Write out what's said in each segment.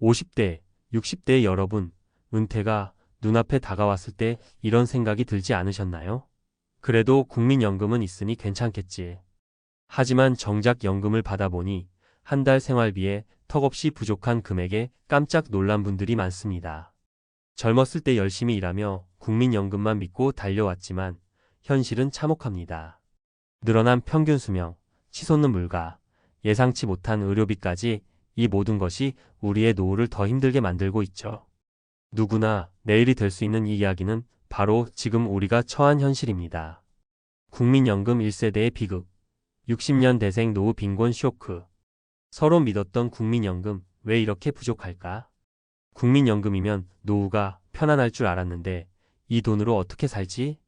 50대, 60대 여러분, 은퇴가 눈앞에 다가왔을 때 이런 생각이 들지 않으셨나요? 그래도 국민연금은 있으니 괜찮겠지. 하지만 정작 연금을 받아보니 한 달 생활비에 턱없이 부족한 금액에 깜짝 놀란 분들이 많습니다. 젊었을 때 열심히 일하며 국민연금만 믿고 달려왔지만 현실은 참혹합니다. 늘어난 평균 수명, 치솟는 물가, 예상치 못한 의료비까지 이 모든 것이 우리의 노후를 더 힘들게 만들고 있죠. 누구나 내일이 될 수 있는 이 이야기는 바로 지금 우리가 처한 현실입니다. 국민연금 1세대의 비극, 60년 대생 노후 빈곤 쇼크. 서로 믿었던 국민연금 왜 이렇게 부족할까? 국민연금이면 노후가 편안할 줄 알았는데 이 돈으로 어떻게 살지?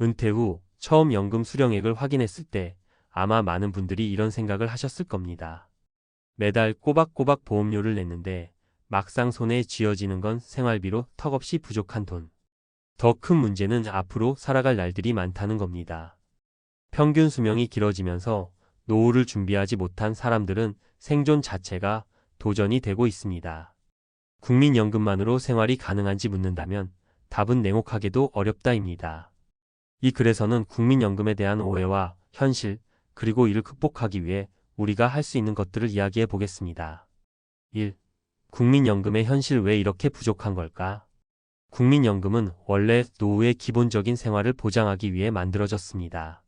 은퇴 후 처음 연금 수령액을 확인했을 때 아마 많은 분들이 이런 생각을 하셨을 겁니다. 매달 꼬박꼬박 보험료를 냈는데 막상 손에 쥐어지는 건 생활비로 턱없이 부족한 돈. 더 큰 문제는 앞으로 살아갈 날들이 많다는 겁니다. 평균 수명이 길어지면서 노후를 준비하지 못한 사람들은 생존 자체가 도전이 되고 있습니다. 국민연금만으로 생활이 가능한지 묻는다면 답은 냉혹하게도 어렵다입니다. 이 글에서는 국민연금에 대한 오해와 현실, 그리고 이를 극복하기 위해 우리가 할 수 있는 것들을 이야기해 보겠습니다. 1. 국민연금의 현실 왜 이렇게 부족한 걸까? 국민연금은 원래 노후의 기본적인 생활을 보장하기 위해 만들어졌습니다.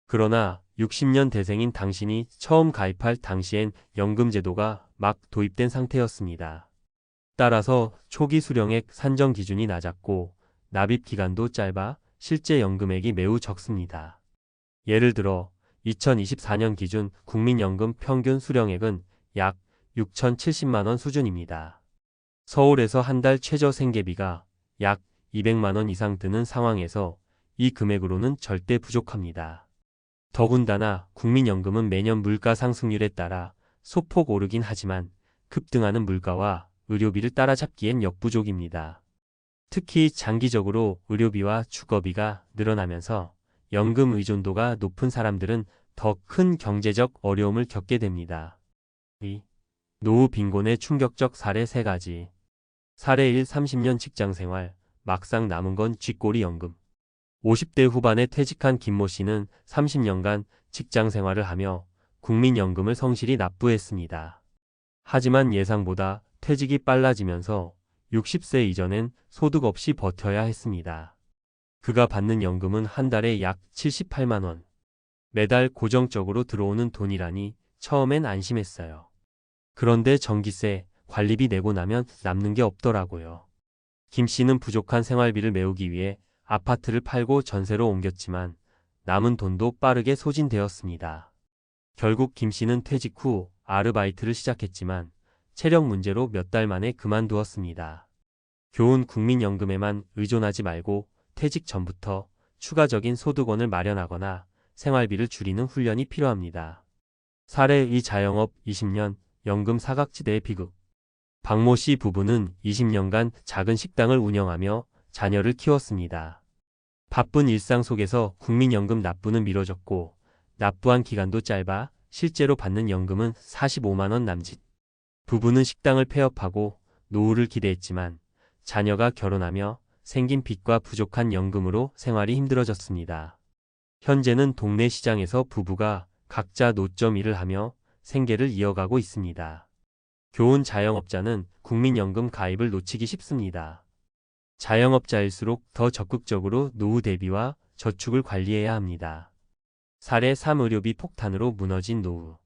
그러나 60년 대생인 당신이 처음 가입할 당시엔 연금제도가 막 도입된 상태였습니다. 따라서 초기 수령액 산정 기준이 낮았고 납입 기간도 짧아 실제 연금액이 매우 적습니다. 예를 들어 2024년 기준 국민연금 평균 수령액은 약 6,070만 원 수준입니다. 서울에서 한 달 최저 생계비가 약 200만 원 이상 드는 상황에서 이 금액으로는 절대 부족합니다. 더군다나 국민연금은 매년 물가 상승률에 따라 소폭 오르긴 하지만 급등하는 물가와 의료비를 따라잡기엔 역부족입니다. 특히 장기적으로 의료비와 주거비가 늘어나면서 연금 의존도가 높은 사람들은 더 큰 경제적 어려움을 겪게 됩니다. 2. 노후 빈곤의 충격적 사례 3가지. 사례 1. 30년 직장생활, 막상 남은 건 쥐꼬리 연금. 50대 후반에 퇴직한 김모 씨는 30년간 직장생활을 하며 국민연금을 성실히 납부했습니다. 하지만 예상보다 퇴직이 빨라지면서 60세 이전엔 소득 없이 버텨야 했습니다. 그가 받는 연금은 한 달에 약 78만 원. 매달 고정적으로 들어오는 돈이라니 처음엔 안심했어요. 그런데 전기세, 관리비 내고 나면 남는 게 없더라고요. 김 씨는 부족한 생활비를 메우기 위해 아파트를 팔고 전세로 옮겼지만 남은 돈도 빠르게 소진되었습니다. 결국 김 씨는 퇴직 후 아르바이트를 시작했지만 체력 문제로 몇 달 만에 그만두었습니다. 교훈 국민연금에만 의존하지 말고 퇴직 전부터 추가적인 소득원을 마련하거나 생활비를 줄이는 훈련이 필요합니다. 사례 2. 자영업 20년 연금 사각지대의 비극. 박모 씨 부부는 20년간 작은 식당을 운영하며 자녀를 키웠습니다. 바쁜 일상 속에서 국민연금 납부는 미뤄졌고 납부한 기간도 짧아 실제로 받는 연금은 45만 원 남짓. 부부는 식당을 폐업하고 노후를 기대했지만 자녀가 결혼하며 생긴 빚과 부족한 연금으로 생활이 힘들어졌습니다. 현재는 동네 시장에서 부부가 각자 노점 일을 하며 생계를 이어가고 있습니다. 교훈 자영업자는 국민연금 가입을 놓치기 쉽습니다. 자영업자일수록 더 적극적으로 노후 대비와 저축을 관리해야 합니다. 사례 3. 의료비 폭탄으로 무너진 노후.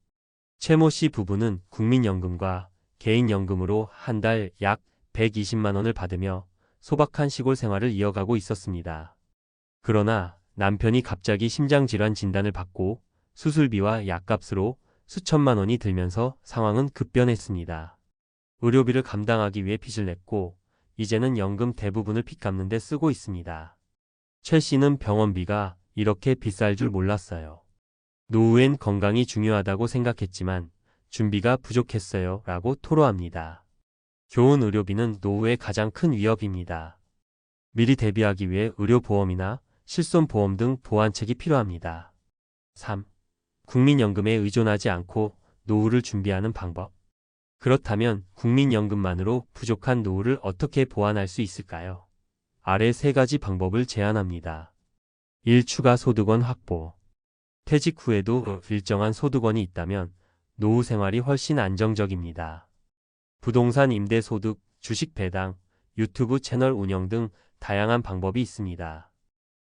최모 씨 부부는 국민연금과 개인연금으로 한 달 약 120만 원을 받으며 소박한 시골 생활을 이어가고 있었습니다. 그러나 남편이 갑자기 심장질환 진단을 받고 수술비와 약값으로 수천만 원이 들면서 상황은 급변했습니다. 의료비를 감당하기 위해 빚을 냈고 이제는 연금 대부분을 빚 갚는 데 쓰고 있습니다. 최 씨는 병원비가 이렇게 비쌀 줄 몰랐어요. 노후엔 건강이 중요하다고 생각했지만 준비가 부족했어요 라고 토로합니다. 교훈 의료비는 노후의 가장 큰 위협입니다. 미리 대비하기 위해 의료보험이나 실손보험 등 보완책이 필요합니다. 3. 국민연금에 의존하지 않고 노후를 준비하는 방법. 그렇다면 국민연금만으로 부족한 노후를 어떻게 보완할 수 있을까요? 아래 세 가지 방법을 제안합니다. 1. 추가 소득원 확보. 퇴직 후에도 일정한 소득원이 있다면 노후 생활이 훨씬 안정적입니다. 부동산 임대 소득, 주식 배당, 유튜브 채널 운영 등 다양한 방법이 있습니다.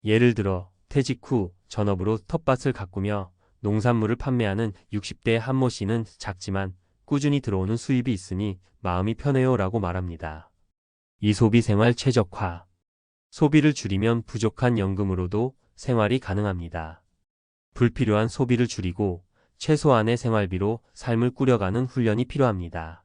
예를 들어 퇴직 후 전업으로 텃밭을 가꾸며 농산물을 판매하는 60대 한모 씨는 작지만 꾸준히 들어오는 수입이 있으니 마음이 편해요 라고 말합니다. 이 소비 생활 최적화. 소비를 줄이면 부족한 연금으로도 생활이 가능합니다. 불필요한 소비를 줄이고 최소한의 생활비로 삶을 꾸려가는 훈련이 필요합니다.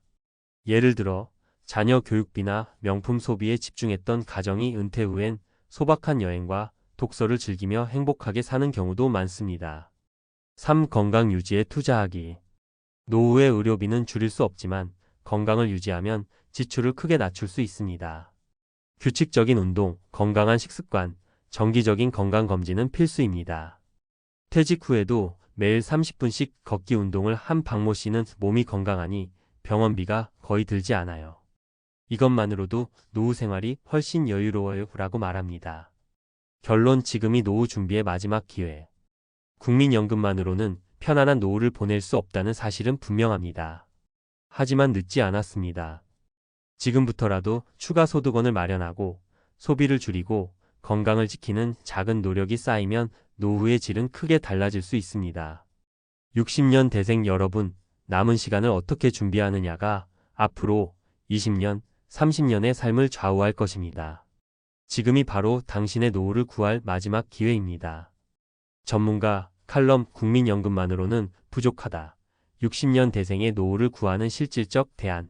예를 들어 자녀 교육비나 명품 소비에 집중했던 가정이 은퇴 후엔 소박한 여행과 독서를 즐기며 행복하게 사는 경우도 많습니다. 3. 건강 유지에 투자하기. 노후의 의료비는 줄일 수 없지만 건강을 유지하면 지출을 크게 낮출 수 있습니다. 규칙적인 운동, 건강한 식습관, 정기적인 건강검진은 필수입니다. 퇴직 후에도 매일 30분씩 걷기 운동을 한 박모 씨는 몸이 건강하니 병원비가 거의 들지 않아요. 이것만으로도 노후 생활이 훨씬 여유로워요 라고 말합니다. 결론 지금이 노후 준비의 마지막 기회. 국민연금만으로는 편안한 노후를 보낼 수 없다는 사실은 분명합니다. 하지만 늦지 않았습니다. 지금부터라도 추가 소득원을 마련하고 소비를 줄이고 건강을 지키는 작은 노력이 쌓이면 노후의 질은 크게 달라질 수 있습니다. 60년 대생 여러분, 남은 시간을 어떻게 준비하느냐가 앞으로 20년, 30년의 삶을 좌우할 것입니다. 지금이 바로 당신의 노후를 구할 마지막 기회입니다. 전문가 칼럼 국민연금만으로는 부족하다. 60년 대생의 노후를 구하는 실질적 대안.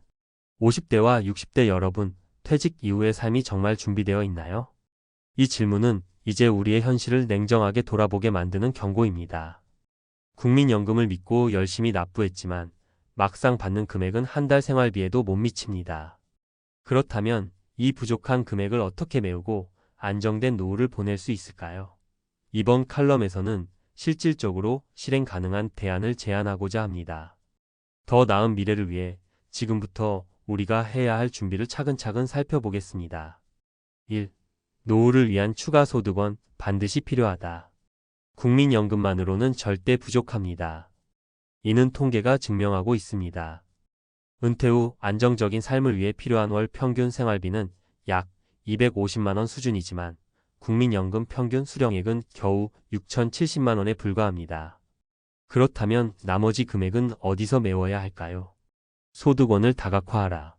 50대와 60대 여러분, 퇴직 이후의 삶이 정말 준비되어 있나요? 이 질문은 이제 우리의 현실을 냉정하게 돌아보게 만드는 경고입니다. 국민연금을 믿고 열심히 납부했지만 막상 받는 금액은 한 달 생활비에도 못 미칩니다. 그렇다면 이 부족한 금액을 어떻게 메우고 안정된 노후를 보낼 수 있을까요? 이번 칼럼에서는 실질적으로 실행 가능한 대안을 제안하고자 합니다. 더 나은 미래를 위해 지금부터 우리가 해야 할 준비를 차근차근 살펴보겠습니다. 1. 노후를 위한 추가 소득원 반드시 필요하다. 국민연금만으로는 절대 부족합니다. 이는 통계가 증명하고 있습니다. 은퇴 후 안정적인 삶을 위해 필요한 월 평균 생활비는 약 250만 원 수준이지만 국민연금 평균 수령액은 겨우 6,070만 원에 불과합니다. 그렇다면 나머지 금액은 어디서 메워야 할까요? 소득원을 다각화하라.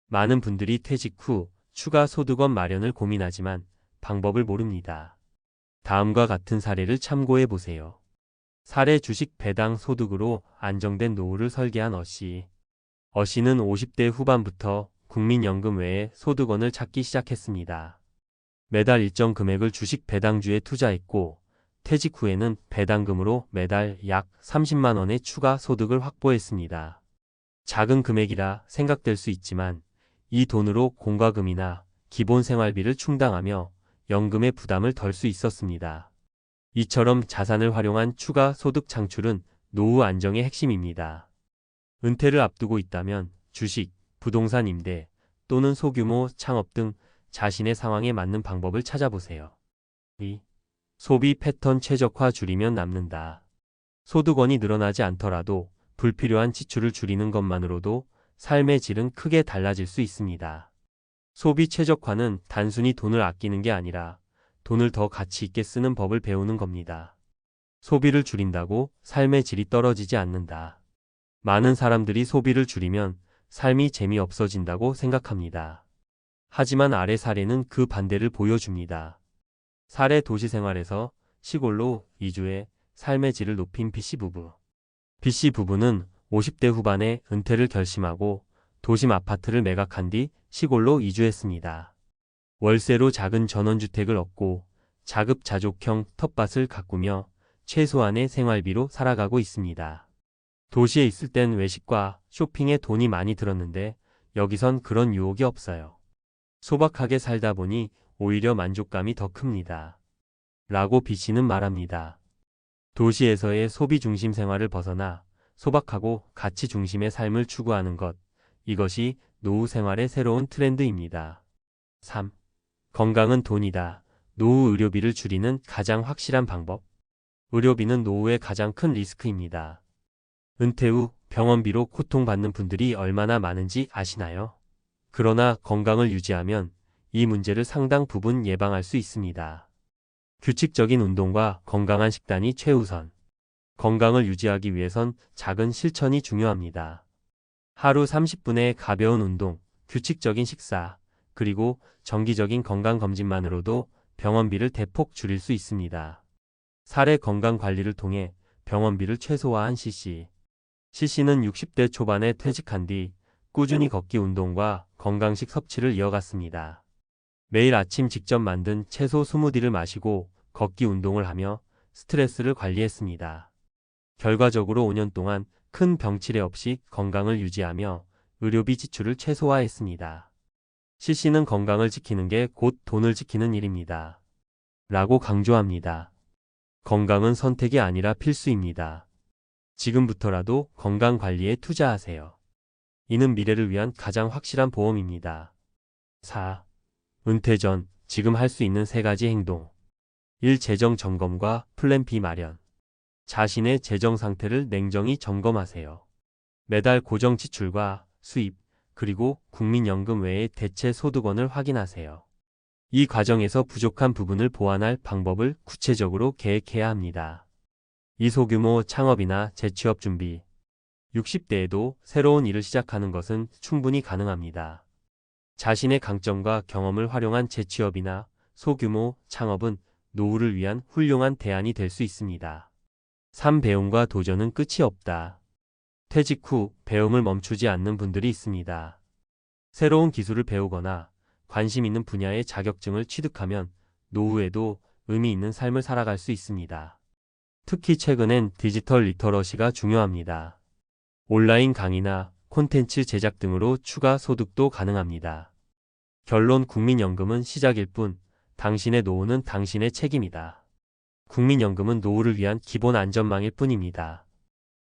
많은 분들이 퇴직 후 추가 소득원 마련을 고민하지만 방법을 모릅니다. 다음과 같은 사례를 참고해 보세요. 사례 주식 배당 소득으로 안정된 노후를 설계한 어씨. 어씨는 50대 후반부터 국민연금 외에 소득원을 찾기 시작했습니다. 매달 일정 금액을 주식 배당주에 투자했고 퇴직 후에는 배당금으로 매달 약 30만 원의 추가 소득을 확보했습니다. 작은 금액이라 생각될 수 있지만 이 돈으로 공과금이나 기본 생활비를 충당하며 연금의 부담을 덜 수 있었습니다. 이처럼 자산을 활용한 추가 소득 창출은 노후 안정의 핵심입니다. 은퇴를 앞두고 있다면 주식, 부동산 임대 또는 소규모 창업 등 자신의 상황에 맞는 방법을 찾아보세요. 2. 소비 패턴 최적화 줄이면 남는다. 소득원이 늘어나지 않더라도 불필요한 지출을 줄이는 것만으로도 삶의 질은 크게 달라질 수 있습니다. 소비 최적화는 단순히 돈을 아끼는 게 아니라 돈을 더 가치 있게 쓰는 법을 배우는 겁니다. 소비를 줄인다고 삶의 질이 떨어지지 않는다. 많은 사람들이 소비를 줄이면 삶이 재미없어진다고 생각합니다. 하지만 아래 사례는 그 반대를 보여줍니다. 사례 도시 생활에서 시골로 이주해 삶의 질을 높인 B씨 부부. B씨 부부는 50대 후반에 은퇴를 결심하고 도심 아파트를 매각한 뒤 시골로 이주했습니다. 월세로 작은 전원주택을 얻고 자급자족형 텃밭을 가꾸며 최소한의 생활비로 살아가고 있습니다. 도시에 있을 땐 외식과 쇼핑에 돈이 많이 들었는데 여기선 그런 유혹이 없어요. 소박하게 살다 보니 오히려 만족감이 더 큽니다. 라고 B씨는 말합니다. 도시에서의 소비 중심 생활을 벗어나 소박하고 가치 중심의 삶을 추구하는 것, 이것이 노후 생활의 새로운 트렌드입니다. 3. 건강은 돈이다. 노후 의료비를 줄이는 가장 확실한 방법. 의료비는 노후의 가장 큰 리스크입니다. 은퇴 후 병원비로 고통받는 분들이 얼마나 많은지 아시나요? 그러나 건강을 유지하면 이 문제를 상당 부분 예방할 수 있습니다. 규칙적인 운동과 건강한 식단이 최우선. 건강을 유지하기 위해선 작은 실천이 중요합니다. 하루 30분의 가벼운 운동, 규칙적인 식사, 그리고 정기적인 건강검진만으로도 병원비를 대폭 줄일 수 있습니다. 사례 건강관리를 통해 병원비를 최소화한 CC. CC는 60대 초반에 퇴직한 뒤 꾸준히 걷기 운동과 건강식 섭취를 이어갔습니다. 매일 아침 직접 만든 채소 스무디를 마시고 걷기 운동을 하며 스트레스를 관리했습니다. 결과적으로 5년 동안 큰 병치레 없이 건강을 유지하며 의료비 지출을 최소화했습니다. CC는 건강을 지키는 게 곧 돈을 지키는 일입니다. 라고 강조합니다. 건강은 선택이 아니라 필수입니다. 지금부터라도 건강 관리에 투자하세요. 이는 미래를 위한 가장 확실한 보험입니다. 4. 은퇴 전 지금 할 수 있는 3가지 행동. 1. 재정 점검과 플랜 B 마련. 자신의 재정 상태를 냉정히 점검하세요. 매달 고정 지출과 수입, 그리고 국민연금 외의 대체 소득원을 확인하세요. 이 과정에서 부족한 부분을 보완할 방법을 구체적으로 계획해야 합니다. 소규모 창업이나 재취업 준비. 60대에도 새로운 일을 시작하는 것은 충분히 가능합니다. 자신의 강점과 경험을 활용한 재취업이나 소규모 창업은 노후를 위한 훌륭한 대안이 될 수 있습니다. 3. 배움과 도전은 끝이 없다. 퇴직 후 배움을 멈추지 않는 분들이 있습니다. 새로운 기술을 배우거나 관심 있는 분야의 자격증을 취득하면 노후에도 의미 있는 삶을 살아갈 수 있습니다. 특히 최근엔 디지털 리터러시가 중요합니다. 온라인 강의나 콘텐츠 제작 등으로 추가 소득도 가능합니다. 결론 국민연금은 시작일 뿐 당신의 노후는 당신의 책임이다. 국민연금은 노후를 위한 기본 안전망일 뿐입니다.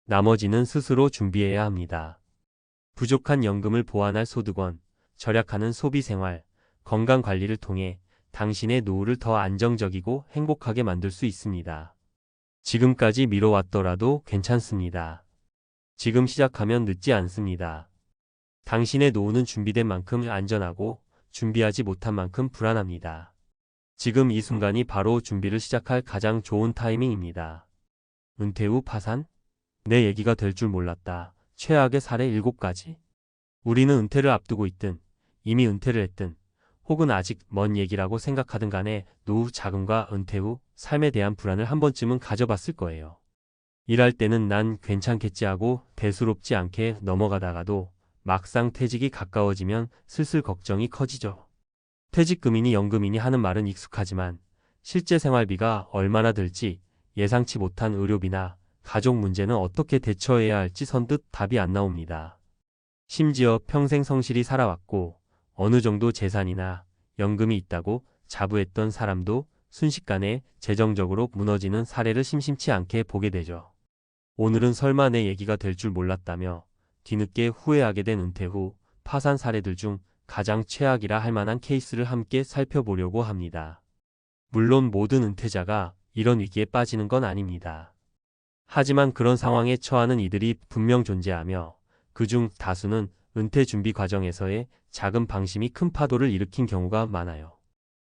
나머지는 스스로 준비해야 합니다. 부족한 연금을 보완할 소득원, 절약하는 소비생활, 건강관리를 통해 당신의 노후를 더 안정적이고 행복하게 만들 수 있습니다. 지금까지 미뤄왔더라도 괜찮습니다. 지금 시작하면 늦지 않습니다. 당신의 노후는 준비된 만큼 안전하고 준비하지 못한 만큼 불안합니다. 지금 이 순간이 바로 준비를 시작할 가장 좋은 타이밍입니다. 은퇴 후 파산? 내 얘기가 될 줄 몰랐다. 최악의 사례 7가지. 우리는 은퇴를 앞두고 있든 이미 은퇴를 했든 혹은 아직 먼 얘기라고 생각하든 간에 노후 자금과 은퇴 후 삶에 대한 불안을 한 번쯤은 가져봤을 거예요. 일할 때는 난 괜찮겠지 하고 대수롭지 않게 넘어가다가도 막상 퇴직이 가까워지면 슬슬 걱정이 커지죠. 퇴직금이니 연금이니 하는 말은 익숙하지만 실제 생활비가 얼마나 들지, 예상치 못한 의료비나 가족 문제는 어떻게 대처해야 할지 선뜻 답이 안 나옵니다. 심지어 평생 성실히 살아왔고 어느 정도 재산이나 연금이 있다고 자부했던 사람도 순식간에 재정적으로 무너지는 사례를 심심치 않게 보게 되죠. 오늘은 설마 내 얘기가 될 줄 몰랐다며 뒤늦게 후회하게 된 은퇴 후 파산 사례들 중 가장 최악이라 할 만한 케이스를 함께 살펴보려고 합니다. 물론 모든 은퇴자가 이런 위기에 빠지는 건 아닙니다. 하지만 그런 상황에 처하는 이들이 분명 존재하며 그중 다수는 은퇴 준비 과정에서의 작은 방심이 큰 파도를 일으킨 경우가 많아요.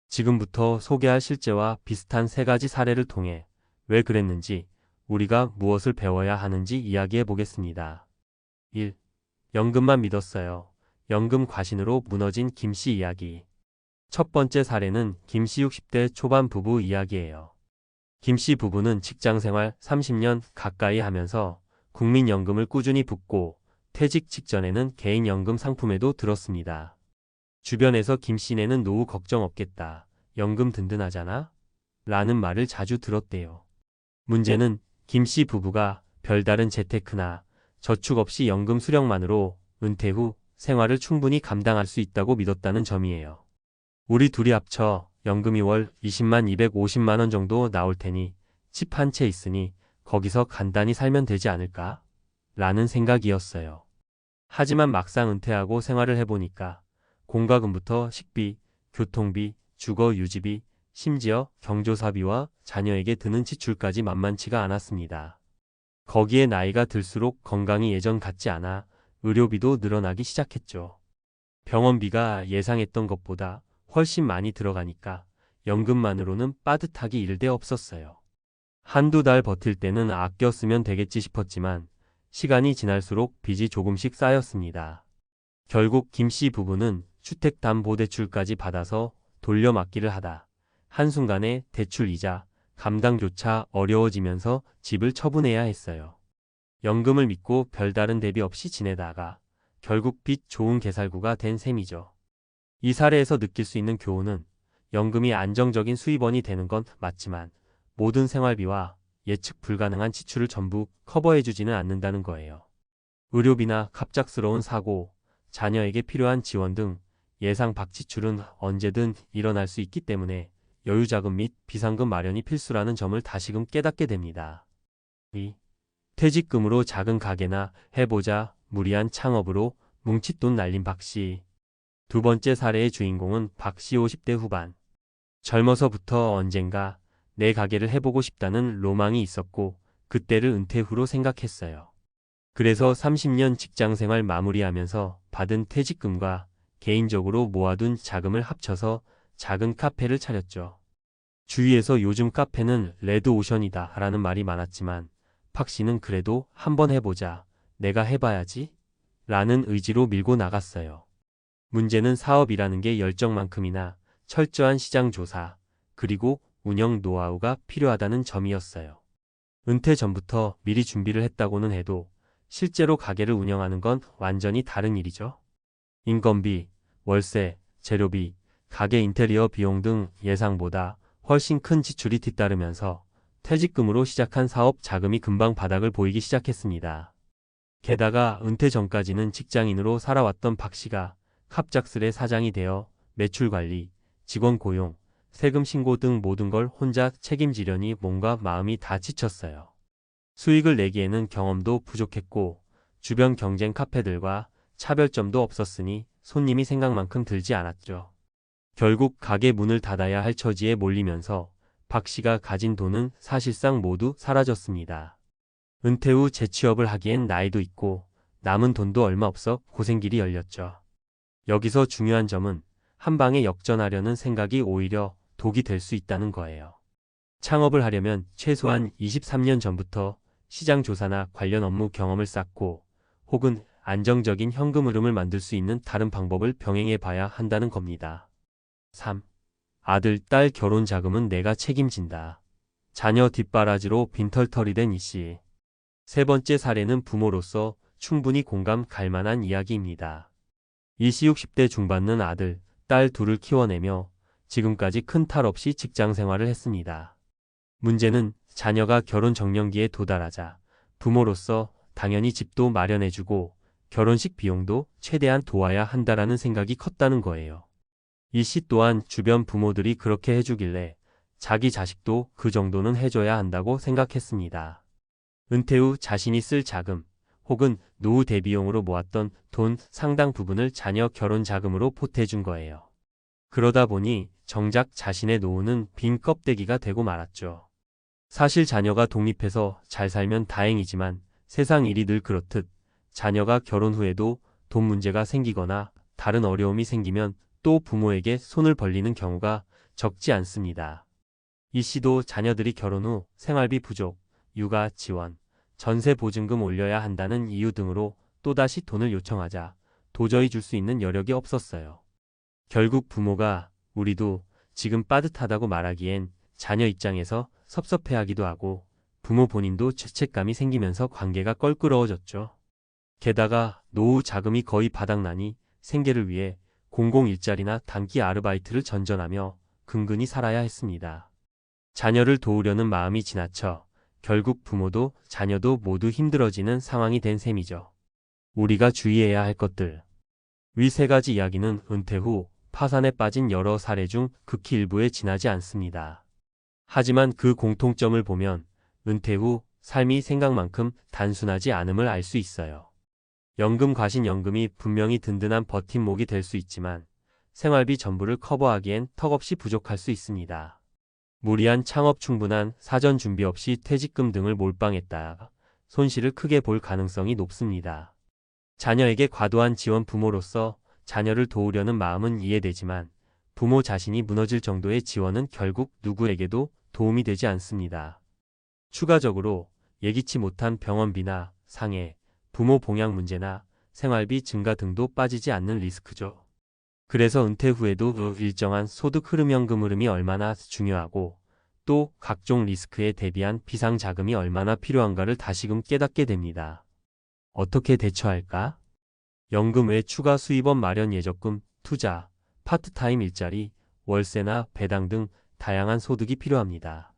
지금부터 소개할 실제와 비슷한 3가지 사례를 통해 왜 그랬는지, 우리가 무엇을 배워야 하는지 이야기해 보겠습니다. 1. 연금만 믿었어요. 연금 과신으로 무너진 김씨 이야기. 첫 번째 사례는 김씨 60대 초반 부부 이야기예요. 김씨 부부는 직장생활 30년 가까이 하면서 국민연금을 꾸준히 붓고 퇴직 직전에는 개인연금 상품에도 들었습니다. 주변에서 김씨네는 노후 걱정 없겠다. 연금 든든하잖아? 라는 말을 자주 들었대요. 문제는 김씨 부부가 별다른 재테크나 저축 없이 연금 수령만으로 은퇴 후 생활을 충분히 감당할 수 있다고 믿었다는 점이에요. 우리 둘이 합쳐 연금이 월 20만 250만 원 정도 나올 테니 집 한 채 있으니 거기서 간단히 살면 되지 않을까? 라는 생각이었어요. 하지만 막상 은퇴하고 생활을 해보니까 공과금부터 식비, 교통비, 주거 유지비, 심지어 경조사비와 자녀에게 드는 지출까지 만만치가 않았습니다. 거기에 나이가 들수록 건강이 예전 같지 않아 의료비도 늘어나기 시작했죠. 병원비가 예상했던 것보다 훨씬 많이 들어가니까 연금만으로는 빠듯하기 일대 없었어요. 한두 달 버틸 때는 아껴 쓰면 되겠지 싶었지만 시간이 지날수록 빚이 조금씩 쌓였습니다. 결국 김 씨 부부는 주택담보대출까지 받아서 돌려막기를 하다 한순간에 대출 이자 감당조차 어려워지면서 집을 처분해야 했어요. 연금을 믿고 별다른 대비 없이 지내다가 결국 빚 좋은 개살구가 된 셈이죠. 이 사례에서 느낄 수 있는 교훈은 연금이 안정적인 수입원이 되는 건 맞지만 모든 생활비와 예측 불가능한 지출을 전부 커버해주지는 않는다는 거예요. 의료비나 갑작스러운 사고, 자녀에게 필요한 지원 등 예상 밖 지출은 언제든 일어날 수 있기 때문에 여유자금 및 비상금 마련이 필수라는 점을 다시금 깨닫게 됩니다. 2. 퇴직금으로 작은 가게나 해보자 무리한 창업으로 뭉칫돈 날린 박 씨. 두 번째 사례의 주인공은 박 씨 50대 후반. 젊어서부터 언젠가 내 가게를 해보고 싶다는 로망이 있었고 그때를 은퇴 후로 생각했어요. 그래서 30년 직장생활 마무리하면서 받은 퇴직금과 개인적으로 모아둔 자금을 합쳐서 작은 카페를 차렸죠. 주위에서 요즘 카페는 레드오션이다 라는 말이 많았지만 박 씨는 그래도 한번 해보자, 내가 해봐야지 라는 의지로 밀고 나갔어요. 문제는 사업이라는 게 열정만큼이나 철저한 시장 조사, 그리고 운영 노하우가 필요하다는 점이었어요. 은퇴 전부터 미리 준비를 했다고는 해도 실제로 가게를 운영하는 건 완전히 다른 일이죠. 인건비, 월세, 재료비, 가게 인테리어 비용 등 예상보다 훨씬 큰 지출이 뒤따르면서 퇴직금으로 시작한 사업 자금이 금방 바닥을 보이기 시작했습니다. 게다가 은퇴 전까지는 직장인으로 살아왔던 박 씨가 갑작스레 사장이 되어 매출 관리, 직원 고용, 세금 신고 등 모든 걸 혼자 책임지려니 몸과 마음이 다 지쳤어요. 수익을 내기에는 경험도 부족했고 주변 경쟁 카페들과 차별점도 없었으니 손님이 생각만큼 들지 않았죠. 결국 가게 문을 닫아야 할 처지에 몰리면서 박 씨가 가진 돈은 사실상 모두 사라졌습니다. 은퇴 후 재취업을 하기엔 나이도 있고 남은 돈도 얼마 없어 고생길이 열렸죠. 여기서 중요한 점은 한 방에 역전하려는 생각이 오히려 독이 될 수 있다는 거예요. 창업을 하려면 최소한 23년 전부터 시장 조사나 관련 업무 경험을 쌓고 혹은 안정적인 현금 흐름을 만들 수 있는 다른 방법을 병행해 봐야 한다는 겁니다. 3. 아들, 딸 결혼 자금은 내가 책임진다. 자녀 뒷바라지로 빈털터리 된 이 씨. 세 번째 사례는 부모로서 충분히 공감 갈 만한 이야기입니다. 이 씨 60대 중반는 아들, 딸 둘을 키워내며 지금까지 큰 탈 없이 직장 생활을 했습니다. 문제는 자녀가 결혼 정년기에 도달하자 부모로서 당연히 집도 마련해주고 결혼식 비용도 최대한 도와야 한다라는 생각이 컸다는 거예요. 이 씨 또한 주변 부모들이 그렇게 해주길래 자기 자식도 그 정도는 해줘야 한다고 생각했습니다. 은퇴 후 자신이 쓸 자금 혹은 노후 대비용으로 모았던 돈 상당 부분을 자녀 결혼 자금으로 보태준 거예요. 그러다 보니 정작 자신의 노후는 빈 껍데기가 되고 말았죠. 사실 자녀가 독립해서 잘 살면 다행이지만 세상 일이 늘 그렇듯 자녀가 결혼 후에도 돈 문제가 생기거나 다른 어려움이 생기면 또 부모에게 손을 벌리는 경우가 적지 않습니다. 이 씨도 자녀들이 결혼 후 생활비 부족, 육아 지원, 전세 보증금 올려야 한다는 이유 등으로 또다시 돈을 요청하자 도저히 줄 수 있는 여력이 없었어요. 결국 부모가 우리도 지금 빠듯하다고 말하기엔 자녀 입장에서 섭섭해하기도 하고 부모 본인도 죄책감이 생기면서 관계가 껄끄러워졌죠. 게다가 노후 자금이 거의 바닥나니 생계를 위해 공공 일자리나 단기 아르바이트를 전전하며 근근히 살아야 했습니다. 자녀를 도우려는 마음이 지나쳐 결국 부모도 자녀도 모두 힘들어지는 상황이 된 셈이죠. 우리가 주의해야 할 것들. 위 세 가지 이야기는 은퇴 후 파산에 빠진 여러 사례 중 극히 일부에 지나지 않습니다. 하지만 그 공통점을 보면 은퇴 후 삶이 생각만큼 단순하지 않음을 알 수 있어요. 연금 과신연금이 분명히 든든한 버팀목이 될 수 있지만 생활비 전부를 커버하기엔 턱없이 부족할 수 있습니다. 무리한 창업, 충분한 사전 준비 없이 퇴직금 등을 몰빵했다 손실을 크게 볼 가능성이 높습니다. 자녀에게 과도한 지원, 부모로서 자녀를 도우려는 마음은 이해되지만 부모 자신이 무너질 정도의 지원은 결국 누구에게도 도움이 되지 않습니다. 추가적으로 예기치 못한 병원비나 상해, 부모 봉양 문제나 생활비 증가 등도 빠지지 않는 리스크죠. 그래서 은퇴 후에도 일정한 소득 흐름연금 흐름이 얼마나 중요하고 또 각종 리스크에 대비한 비상자금이 얼마나 필요한가를 다시금 깨닫게 됩니다. 어떻게 대처할까? 연금 외 추가 수입원 마련, 예적금, 투자, 파트타임 일자리, 월세나 배당 등 다양한 소득이 필요합니다.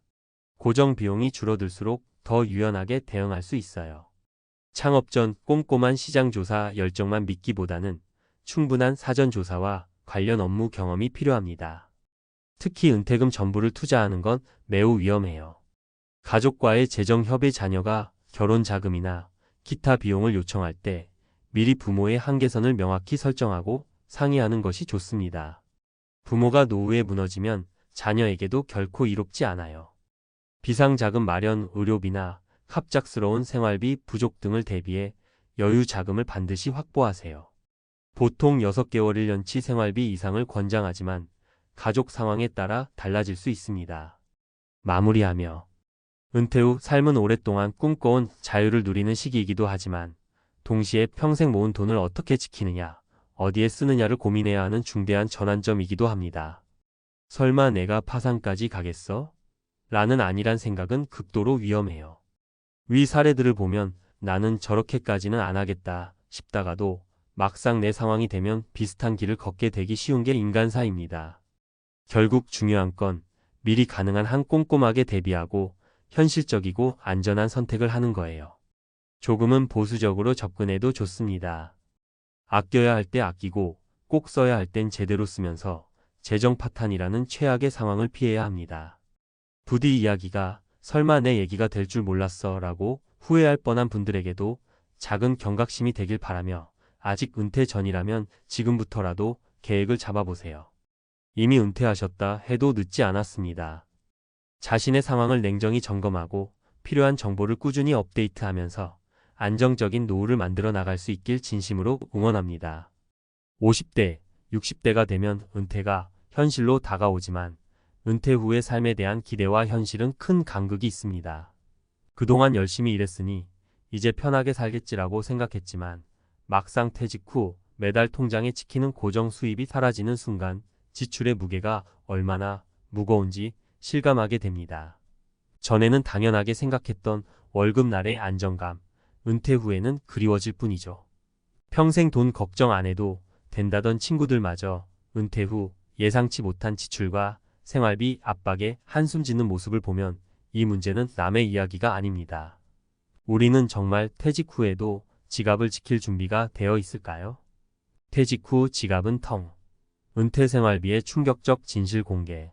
고정 비용이 줄어들수록 더 유연하게 대응할 수 있어요. 창업 전 꼼꼼한 시장 조사 열정만 믿기보다는 충분한 사전 조사와 관련 업무 경험이 필요합니다. 특히 은퇴금 전부를 투자하는 건 매우 위험해요. 가족과의 재정 협의, 자녀가 결혼 자금이나 기타 비용을 요청할 때 미리 부모의 한계선을 명확히 설정하고 상의하는 것이 좋습니다. 부모가 노후에 무너지면 자녀에게도 결코 이롭지 않아요. 비상자금 마련, 의료비나 갑작스러운 생활비 부족 등을 대비해 여유 자금을 반드시 확보하세요. 보통 6개월 1년치 생활비 이상을 권장하지만 가족 상황에 따라 달라질 수 있습니다. 마무리하며 은퇴 후 삶은 오랫동안 꿈꿔온 자유를 누리는 시기이기도 하지만 동시에 평생 모은 돈을 어떻게 지키느냐, 어디에 쓰느냐를 고민해야 하는 중대한 전환점이기도 합니다. 설마 내가 파산까지 가겠어? 라는 아니란 생각은 극도로 위험해요. 위 사례들을 보면 나는 저렇게까지는 안 하겠다 싶다가도 막상 내 상황이 되면 비슷한 길을 걷게 되기 쉬운 게 인간사입니다. 결국 중요한 건 미리 가능한 한 꼼꼼하게 대비하고 현실적이고 안전한 선택을 하는 거예요. 조금은 보수적으로 접근해도 좋습니다. 아껴야 할 때 아끼고 꼭 써야 할 땐 제대로 쓰면서 재정 파탄이라는 최악의 상황을 피해야 합니다. 부디 이야기가 설마 내 얘기가 될 줄 몰랐어 라고 후회할 뻔한 분들에게도 작은 경각심이 되길 바라며 아직 은퇴 전이라면 지금부터라도 계획을 잡아보세요. 이미 은퇴하셨다 해도 늦지 않았습니다. 자신의 상황을 냉정히 점검하고 필요한 정보를 꾸준히 업데이트하면서 안정적인 노후를 만들어 나갈 수 있길 진심으로 응원합니다. 50대, 60대가 되면 은퇴가 현실로 다가오지만 은퇴 후의 삶에 대한 기대와 현실은 큰 간극이 있습니다. 그동안 열심히 일했으니 이제 편하게 살겠지라고 생각했지만 막상 퇴직 후 매달 통장에 찍히는 고정 수입이 사라지는 순간 지출의 무게가 얼마나 무거운지 실감하게 됩니다. 전에는 당연하게 생각했던 월급날의 안정감, 은퇴 후에는 그리워질 뿐이죠. 평생 돈 걱정 안 해도 된다던 친구들마저 은퇴 후 예상치 못한 지출과 생활비 압박에 한숨 짓는 모습을 보면 이 문제는 남의 이야기가 아닙니다. 우리는 정말 퇴직 후에도 지갑을 지킬 준비가 되어 있을까요? 퇴직 후 지갑은 텅. 은퇴 생활비의 충격적 진실 공개.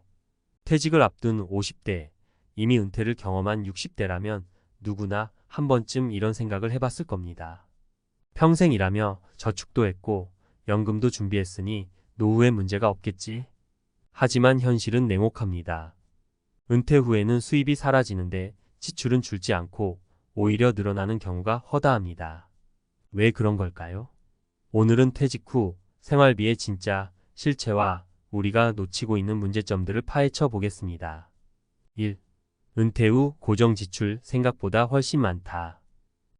퇴직을 앞둔 50대, 이미 은퇴를 경험한 60대라면 누구나 한 번쯤 이런 생각을 해봤을 겁니다. 평생 일하며 저축도 했고 연금도 준비했으니 노후에 문제가 없겠지. 하지만 현실은 냉혹합니다. 은퇴 후에는 수입이 사라지는데 지출은 줄지 않고 오히려 늘어나는 경우가 허다합니다. 왜 그런 걸까요? 오늘은 퇴직 후 생활비의 진짜 실체와 우리가 놓치고 있는 문제점들을 파헤쳐 보겠습니다. 1. 은퇴 후 고정 지출 생각보다 훨씬 많다.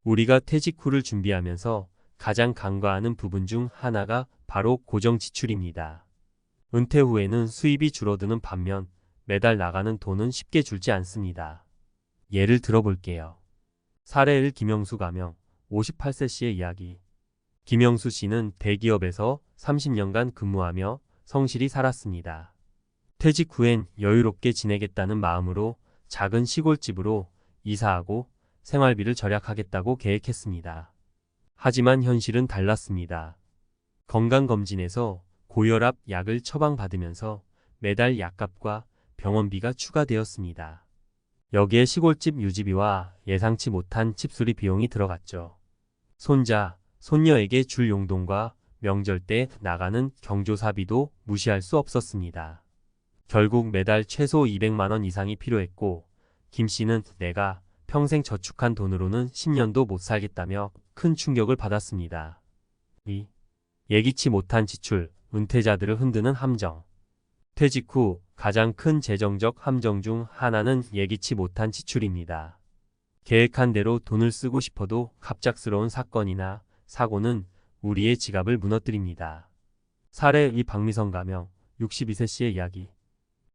우리가 퇴직 후를 준비하면서 가장 간과하는 부분 중 하나가 바로 고정 지출입니다. 은퇴 후에는 수입이 줄어드는 반면 매달 나가는 돈은 쉽게 줄지 않습니다. 예를 들어볼게요. 사례 1. 김영수 가명 58세 씨의 이야기. 김영수 씨는 대기업에서 30년간 근무하며 성실히 살았습니다. 퇴직 후엔 여유롭게 지내겠다는 마음으로 작은 시골집으로 이사하고 생활비를 절약하겠다고 계획했습니다. 하지만 현실은 달랐습니다. 건강검진에서 고혈압 약을 처방받으면서 매달 약값과 병원비가 추가되었습니다. 여기에 시골집 유지비와 예상치 못한 집수리 비용이 들어갔죠. 손자, 손녀에게 줄 용돈과 명절 때 나가는 경조사비도 무시할 수 없었습니다. 결국 매달 최소 200만 원 이상이 필요했고 김 씨는 내가 평생 저축한 돈으로는 10년도 못 살겠다며 큰 충격을 받았습니다. 이 예기치 못한 지출, 은퇴자들을 흔드는 함정. 퇴직 후 가장 큰 재정적 함정 중 하나는 예기치 못한 지출입니다. 계획한 대로 돈을 쓰고 싶어도 갑작스러운 사건이나 사고는 우리의 지갑을 무너뜨립니다. 사례 2 박미선 가명 62세 씨의 이야기.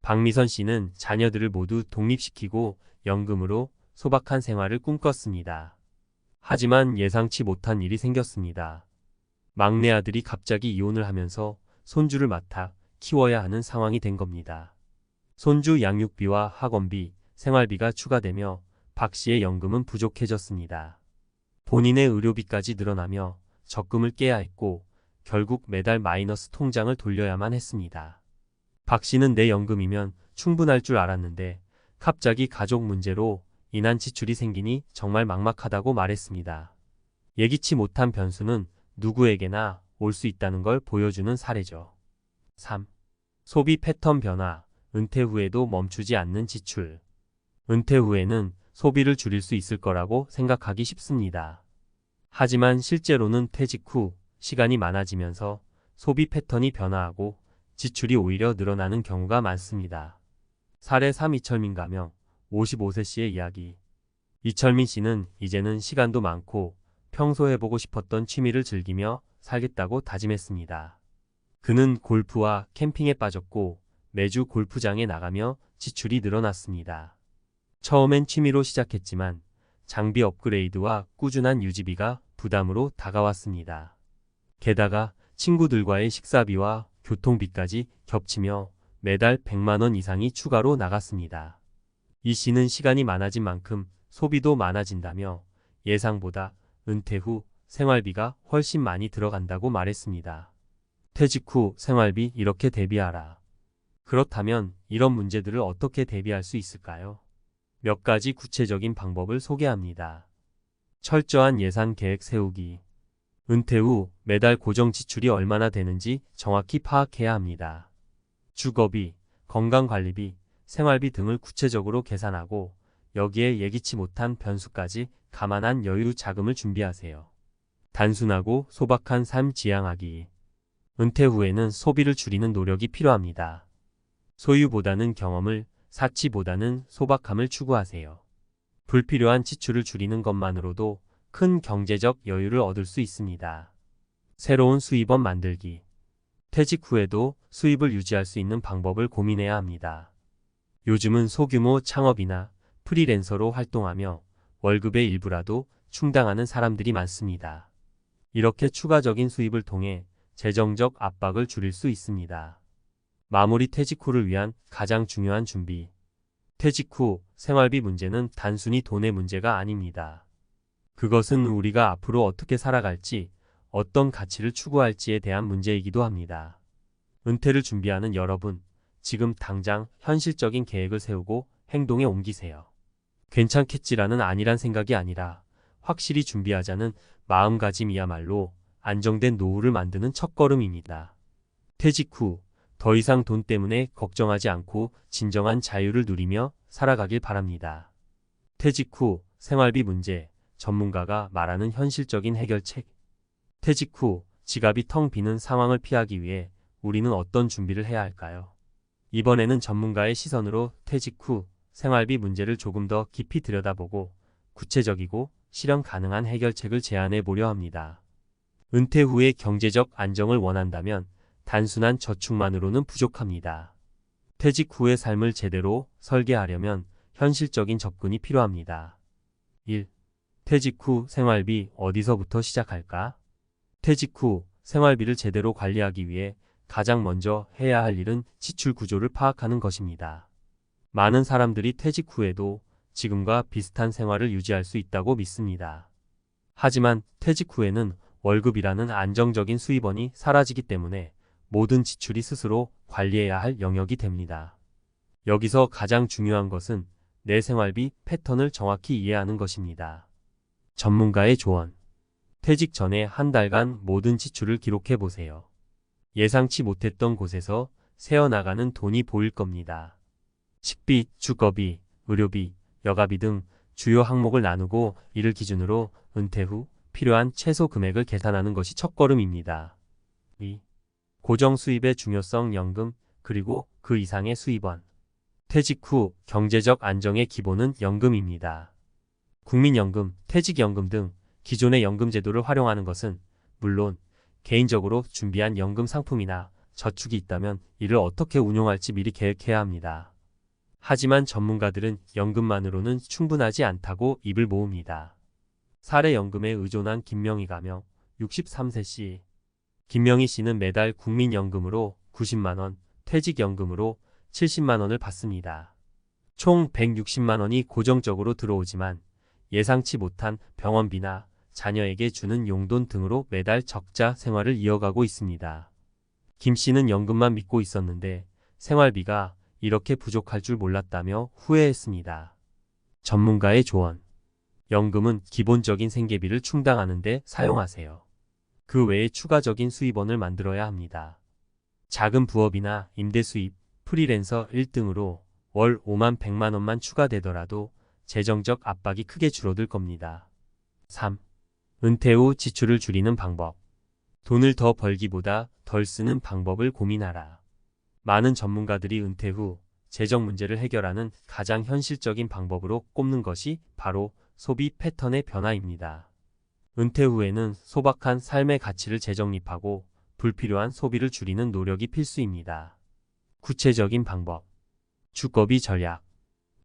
박미선 씨는 자녀들을 모두 독립시키고 연금으로 소박한 생활을 꿈꿨습니다. 하지만 예상치 못한 일이 생겼습니다. 막내 아들이 갑자기 이혼을 하면서 손주를 맡아 키워야 하는 상황이 된 겁니다. 손주 양육비와 학원비, 생활비가 추가되며 박 씨의 연금은 부족해졌습니다. 본인의 의료비까지 늘어나며 적금을 깨야 했고 결국 매달 마이너스 통장을 돌려야만 했습니다. 박 씨는 내 연금이면 충분할 줄 알았는데 갑자기 가족 문제로 인한 지출이 생기니 정말 막막하다고 말했습니다. 예기치 못한 변수는 누구에게나 올 수 있다는 걸 보여주는 사례죠. 3. 소비 패턴 변화, 은퇴 후에도 멈추지 않는 지출. 은퇴 후에는 소비를 줄일 수 있을 거라고 생각하기 쉽습니다. 하지만 실제로는 퇴직 후 시간이 많아지면서 소비 패턴이 변화하고 지출이 오히려 늘어나는 경우가 많습니다. 사례 3 이철민 가명 55세 씨의 이야기. 이철민 씨는 이제는 시간도 많고 평소 해보고 싶었던 취미를 즐기며 살겠다고 다짐했습니다. 그는 골프와 캠핑에 빠졌고 매주 골프장에 나가며 지출이 늘어났습니다. 처음엔 취미로 시작했지만 장비 업그레이드와 꾸준한 유지비가 부담으로 다가왔습니다. 게다가 친구들과의 식사비와 교통비까지 겹치며 매달 100만 원 이상이 추가로 나갔습니다. 이 씨는 시간이 많아진 만큼 소비도 많아진다며 예상보다 은퇴 후 생활비가 훨씬 많이 들어간다고 말했습니다. 퇴직 후 생활비 이렇게 대비하라. 그렇다면 이런 문제들을 어떻게 대비할 수 있을까요? 몇 가지 구체적인 방법을 소개합니다. 철저한 예산 계획 세우기. 은퇴 후 매달 고정 지출이 얼마나 되는지 정확히 파악해야 합니다. 주거비, 건강관리비, 생활비 등을 구체적으로 계산하고 여기에 예기치 못한 변수까지 감안한 여유 자금을 준비하세요. 단순하고 소박한 삶 지향하기. 은퇴 후에는 소비를 줄이는 노력이 필요합니다. 소유보다는 경험을, 사치보다는 소박함을 추구하세요. 불필요한 지출을 줄이는 것만으로도 큰 경제적 여유를 얻을 수 있습니다. 새로운 수입원 만들기. 퇴직 후에도 수입을 유지할 수 있는 방법을 고민해야 합니다. 요즘은 소규모 창업이나 프리랜서로 활동하며 월급의 일부라도 충당하는 사람들이 많습니다. 이렇게 추가적인 수입을 통해 재정적 압박을 줄일 수 있습니다. 마무리. 퇴직 후를 위한 가장 중요한 준비. 퇴직 후 생활비 문제는 단순히 돈의 문제가 아닙니다. 그것은 우리가 앞으로 어떻게 살아갈지, 어떤 가치를 추구할지에 대한 문제이기도 합니다. 은퇴를 준비하는 여러분, 지금 당장 현실적인 계획을 세우고 행동에 옮기세요. 괜찮겠지라는 아니란 생각이 아니라 확실히 준비하자는 마음가짐이야말로 안정된 노후를 만드는 첫걸음입니다. 퇴직 후 더 이상 돈 때문에 걱정하지 않고 진정한 자유를 누리며 살아가길 바랍니다. 퇴직 후 생활비 문제, 전문가가 말하는 현실적인 해결책. 퇴직 후 지갑이 텅 비는 상황을 피하기 위해 우리는 어떤 준비를 해야 할까요? 이번에는 전문가의 시선으로 퇴직 후 생활비 문제를 조금 더 깊이 들여다보고 구체적이고 실현 가능한 해결책을 제안해 보려 합니다. 은퇴 후의 경제적 안정을 원한다면 단순한 저축만으로는 부족합니다. 퇴직 후의 삶을 제대로 설계하려면 현실적인 접근이 필요합니다. 1. 퇴직 후 생활비 어디서부터 시작할까? 퇴직 후 생활비를 제대로 관리하기 위해 가장 먼저 해야 할 일은 지출 구조를 파악하는 것입니다. 많은 사람들이 퇴직 후에도 지금과 비슷한 생활을 유지할 수 있다고 믿습니다. 하지만 퇴직 후에는 월급이라는 안정적인 수입원이 사라지기 때문에 모든 지출이 스스로 관리해야 할 영역이 됩니다. 여기서 가장 중요한 것은 내 생활비 패턴을 정확히 이해하는 것입니다. 전문가의 조언. 퇴직 전에 한 달간 모든 지출을 기록해 보세요. 예상치 못했던 곳에서 새어나가는 돈이 보일 겁니다. 식비, 주거비, 의료비, 여가비 등 주요 항목을 나누고 이를 기준으로 은퇴 후 필요한 최소 금액을 계산하는 것이 첫걸음입니다. 2. 고정 수입의 중요성 연금, 그리고 그 이상의 수입원. 퇴직 후 경제적 안정의 기본은 연금입니다. 국민연금, 퇴직연금 등 기존의 연금 제도를 활용하는 것은 물론 개인적으로 준비한 연금 상품이나 저축이 있다면 이를 어떻게 운용할지 미리 계획해야 합니다. 하지만 전문가들은 연금만으로는 충분하지 않다고 입을 모읍니다. 사례연금에 의존한 김명희 가명, 63세 씨. 김명희 씨는 매달 국민연금으로 90만 원, 퇴직연금으로 70만 원을 받습니다. 총 160만 원이 고정적으로 들어오지만 예상치 못한 병원비나 자녀에게 주는 용돈 등으로 매달 적자 생활을 이어가고 있습니다. 김 씨는 연금만 믿고 있었는데 생활비가 이렇게 부족할 줄 몰랐다며 후회했습니다. 전문가의 조언. 연금은 기본적인 생계비를 충당하는 데 사용하세요. 그 외에 추가적인 수입원을 만들어야 합니다. 작은 부업이나 임대 수입, 프리랜서 1등으로 월 5만 100만 원만 추가되더라도 재정적 압박이 크게 줄어들 겁니다. 3. 은퇴 후 지출을 줄이는 방법. 돈을 더 벌기보다 덜 쓰는 방법을 고민하라. 많은 전문가들이 은퇴 후 재정 문제를 해결하는 가장 현실적인 방법으로 꼽는 것이 바로 소비 패턴의 변화입니다. 은퇴 후에는 소박한 삶의 가치를 재정립하고 불필요한 소비를 줄이는 노력이 필수입니다. 구체적인 방법. 주거비 절약.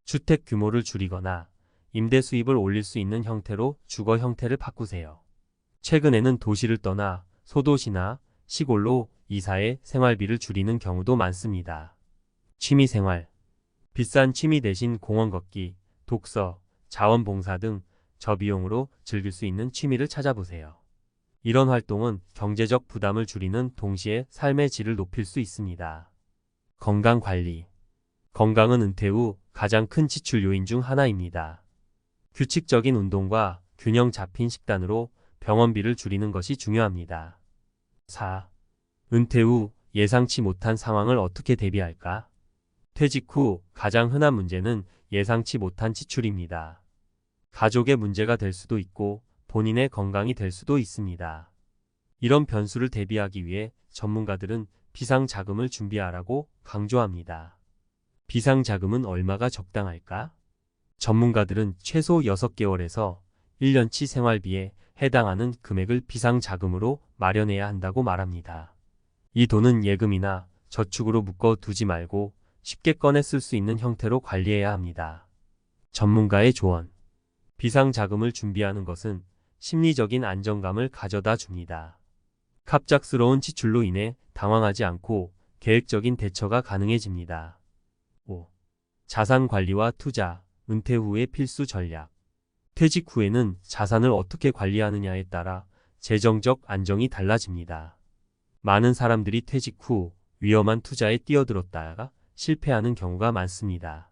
주택 규모를 줄이거나 임대 수입을 올릴 수 있는 형태로 주거 형태를 바꾸세요. 최근에는 도시를 떠나 소도시나 시골로 이사해 생활비를 줄이는 경우도 많습니다. 취미생활. 비싼 취미 대신 공원 걷기, 독서, 자원봉사 등 저비용으로 즐길 수 있는 취미를 찾아보세요. 이런 활동은 경제적 부담을 줄이는 동시에 삶의 질을 높일 수 있습니다. 건강관리. 건강은 은퇴 후 가장 큰 지출 요인 중 하나입니다. 규칙적인 운동과 균형 잡힌 식단으로 병원비를 줄이는 것이 중요합니다. 4. 은퇴 후 예상치 못한 상황을 어떻게 대비할까? 퇴직 후 가장 흔한 문제는 예상치 못한 지출입니다. 가족의 문제가 될 수도 있고 본인의 건강이 될 수도 있습니다. 이런 변수를 대비하기 위해 전문가들은 비상자금을 준비하라고 강조합니다. 비상자금은 얼마가 적당할까? 전문가들은 최소 6개월에서 1년치 생활비에 해당하는 금액을 비상자금으로 마련해야 한다고 말합니다. 이 돈은 예금이나 저축으로 묶어 두지 말고 쉽게 꺼내 쓸 수 있는 형태로 관리해야 합니다. 전문가의 조언. 비상자금을 준비하는 것은 심리적인 안정감을 가져다 줍니다. 갑작스러운 지출로 인해 당황하지 않고 계획적인 대처가 가능해집니다. 5. 자산 관리와 투자, 은퇴 후의 필수 전략. 퇴직 후에는 자산을 어떻게 관리하느냐에 따라 재정적 안정이 달라집니다. 많은 사람들이 퇴직 후 위험한 투자에 뛰어들었다가 실패하는 경우가 많습니다.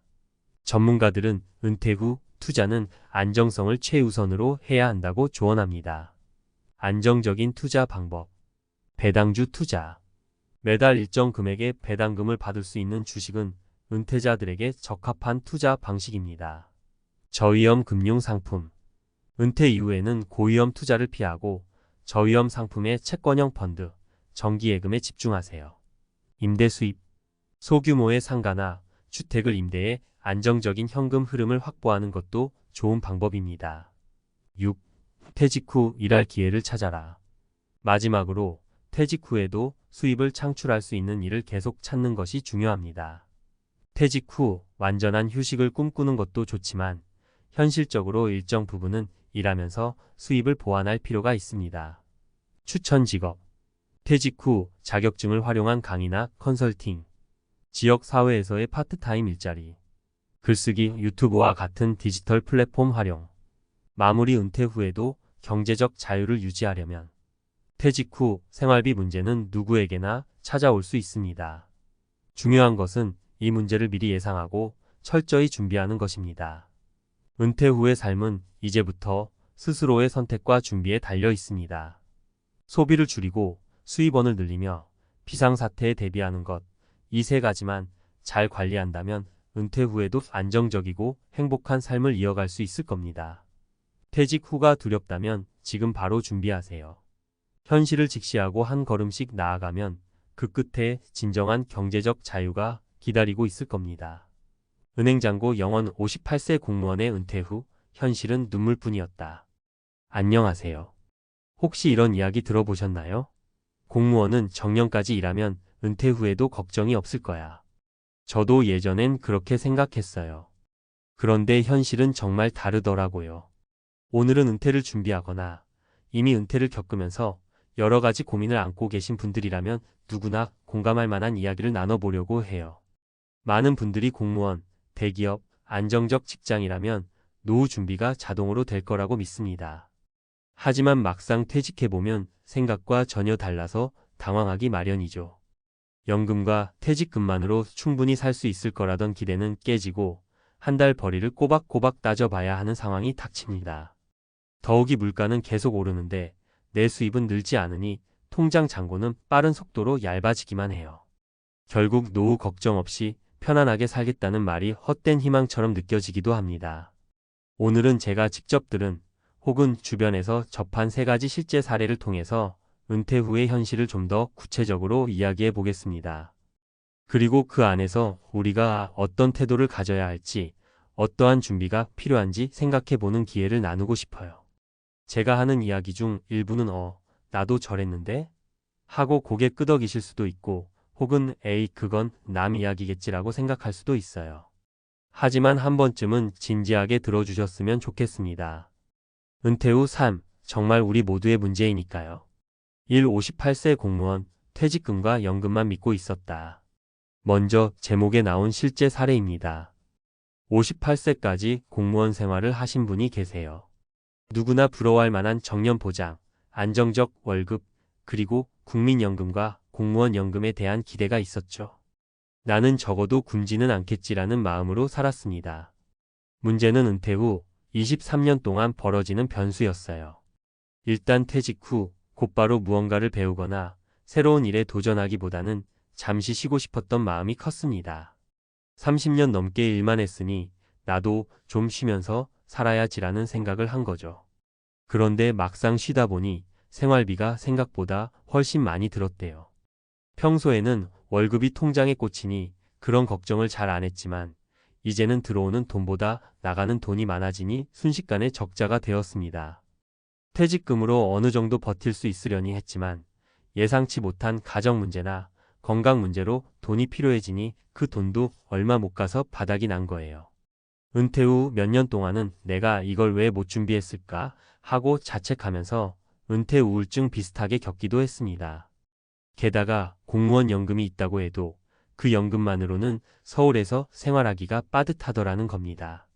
전문가들은 은퇴 후 투자는 안정성을 최우선으로 해야 한다고 조언합니다. 안정적인 투자 방법. 배당주 투자. 매달 일정 금액의 배당금을 받을 수 있는 주식은 은퇴자들에게 적합한 투자 방식입니다. 저위험 금융 상품. 은퇴 이후에는 고위험 투자를 피하고 저위험 상품의 채권형 펀드, 정기예금에 집중하세요. 임대 수입. 소규모의 상가나 주택을 임대해 안정적인 현금 흐름을 확보하는 것도 좋은 방법입니다. 6. 퇴직 후 일할 기회를 찾아라. 마지막으로 퇴직 후에도 수입을 창출할 수 있는 일을 계속 찾는 것이 중요합니다. 퇴직 후 완전한 휴식을 꿈꾸는 것도 좋지만 현실적으로 일정 부분은 일하면서 수입을 보완할 필요가 있습니다. 추천 직업. 퇴직 후 자격증을 활용한 강의나 컨설팅, 지역 사회에서의 파트타임 일자리, 글쓰기, 유튜브와 같은 디지털 플랫폼 활용. 마무리. 은퇴 후에도 경제적 자유를 유지하려면 퇴직 후 생활비 문제는 누구에게나 찾아올 수 있습니다. 중요한 것은 이 문제를 미리 예상하고 철저히 준비하는 것입니다. 은퇴 후의 삶은 이제부터 스스로의 선택과 준비에 달려 있습니다. 소비를 줄이고 수입원을 늘리며 비상사태에 대비하는 것, 이 세 가지만 잘 관리한다면 은퇴 후에도 안정적이고 행복한 삶을 이어갈 수 있을 겁니다. 퇴직 후가 두렵다면 지금 바로 준비하세요. 현실을 직시하고 한 걸음씩 나아가면 그 끝에 진정한 경제적 자유가 기다리고 있을 겁니다. 은행장고 영원 58세 공무원의 은퇴 후 현실은 눈물뿐이었다. 안녕하세요. 혹시 이런 이야기 들어보셨나요? 공무원은 정년까지 일하면 은퇴 후에도 걱정이 없을 거야. 저도 예전엔 그렇게 생각했어요. 그런데 현실은 정말 다르더라고요. 오늘은 은퇴를 준비하거나 이미 은퇴를 겪으면서 여러 가지 고민을 안고 계신 분들이라면 누구나 공감할 만한 이야기를 나눠보려고 해요. 많은 분들이 공무원, 대기업, 안정적 직장이라면 노후 준비가 자동으로 될 거라고 믿습니다. 하지만 막상 퇴직해보면 생각과 전혀 달라서 당황하기 마련이죠. 연금과 퇴직금만으로 충분히 살 수 있을 거라던 기대는 깨지고 한 달 벌이를 꼬박꼬박 따져봐야 하는 상황이 닥칩니다. 더욱이 물가는 계속 오르는데 내 수입은 늘지 않으니 통장 잔고는 빠른 속도로 얇아지기만 해요. 결국 노후 걱정 없이 편안하게 살겠다는 말이 헛된 희망처럼 느껴지기도 합니다. 오늘은 제가 직접 들은 혹은 주변에서 접한 세 가지 실제 사례를 통해서 은퇴 후의 현실을 좀 더 구체적으로 이야기해 보겠습니다. 그리고 그 안에서 우리가 어떤 태도를 가져야 할지, 어떠한 준비가 필요한지 생각해 보는 기회를 나누고 싶어요. 제가 하는 이야기 중 일부는 나도 저랬는데? 하고 고개 끄덕이실 수도 있고, 혹은 에이, 그건 남 이야기겠지라고 생각할 수도 있어요. 하지만 한 번쯤은 진지하게 들어주셨으면 좋겠습니다. 은퇴 후 삶, 정말 우리 모두의 문제이니까요. 58세 공무원, 퇴직금과 연금만 믿고 있었다. 먼저 제목에 나온 실제 사례입니다. 58세까지 공무원 생활을 하신 분이 계세요. 누구나 부러워할 만한 정년 보장, 안정적 월급, 그리고 국민연금과 공무원연금에 대한 기대가 있었죠. 나는 적어도 굶지는 않겠지라는 마음으로 살았습니다. 문제는 은퇴 후 23년 동안 벌어지는 변수였어요. 일단 퇴직 후 곧바로 무언가를 배우거나 새로운 일에 도전하기보다는 잠시 쉬고 싶었던 마음이 컸습니다. 30년 넘게 일만 했으니 나도 좀 쉬면서 살아야지라는 생각을 한 거죠. 그런데 막상 쉬다 보니 생활비가 생각보다 훨씬 많이 들었대요. 평소에는 월급이 통장에 꽂히니 그런 걱정을 잘 안 했지만 이제는 들어오는 돈보다 나가는 돈이 많아지니 순식간에 적자가 되었습니다. 퇴직금으로 어느 정도 버틸 수 있으려니 했지만 예상치 못한 가정 문제나 건강 문제로 돈이 필요해지니 그 돈도 얼마 못 가서 바닥이 난 거예요. 은퇴 후 몇 년 동안은 내가 이걸 왜 못 준비했을까 하고 자책하면서 은퇴 우울증 비슷하게 겪기도 했습니다. 게다가 공무원 연금이 있다고 해도 그 연금만으로는 서울에서 생활하기가 빠듯하더라는 겁니다.